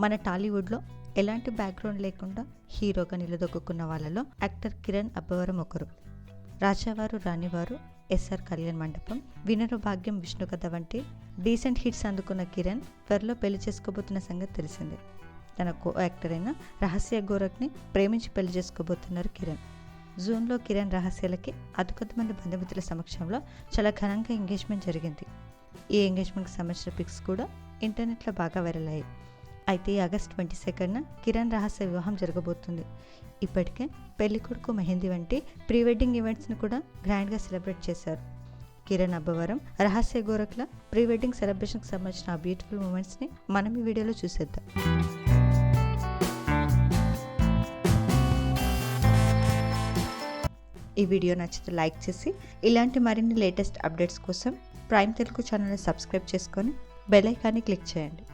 మన టాలీవుడ్లో ఎలాంటి బ్యాక్గ్రౌండ్ లేకుండా హీరోగా నిలదొక్కున్న వాళ్ళలో యాక్టర్ కిరణ్ అబ్బవరం ఒకరు. రాజావారు రాణివారు, ఎస్ఆర్ కళ్యాణ్ మండపం, వినరు భాగ్యం, విష్ణు కథ వంటి డీసెంట్ హిట్స్ అందుకున్న కిరణ్ త్వరలో పెళ్లి చేసుకోబోతున్న సంగతి తెలిసిందే. తన కో యాక్టర్ అయిన రహస్య గోరఖ్ని ప్రేమించి పెళ్లి చేసుకోబోతున్నారు కిరణ్. జూన్లో కిరణ్ రహస్యలకి కొద్దిమంది బంధుమిత్రుల సమక్షంలో చాలా ఘనంగా ఎంగేజ్మెంట్ జరిగింది. ఈ ఎంగేజ్మెంట్కి సంబంధించిన పిక్స్ కూడా ఇంటర్నెట్లో బాగా వైరల్ అయ్యాయి. అయితే ఆగస్ట్ 22న కిరణ్ రహస్య వివాహం జరగబోతుంది. ఇప్పటికే పెళ్లి కొడుకు మెహందీ వంటి ప్రీ వెడ్డింగ్ ఈవెంట్స్ని కూడా గ్రాండ్గా సెలబ్రేట్ చేశారు. కిరణ్ అబ్బవరం, రహస్య గోరఖ్ల ప్రీ వెడ్డింగ్ సెలబ్రేషన్కి సంబంధించిన ఆ బ్యూటిఫుల్ మూమెంట్స్ని మనం ఈ వీడియోలో చూసేద్దాం. ఈ వీడియో నచ్చితే లైక్ చేసి ఇలాంటి మరిన్ని లేటెస్ట్ అప్డేట్స్ కోసం ప్రైమ్ తెలుగు ఛానల్ని సబ్స్క్రైబ్ చేసుకొని బెల్ ఐకాన్ని క్లిక్ చేయండి.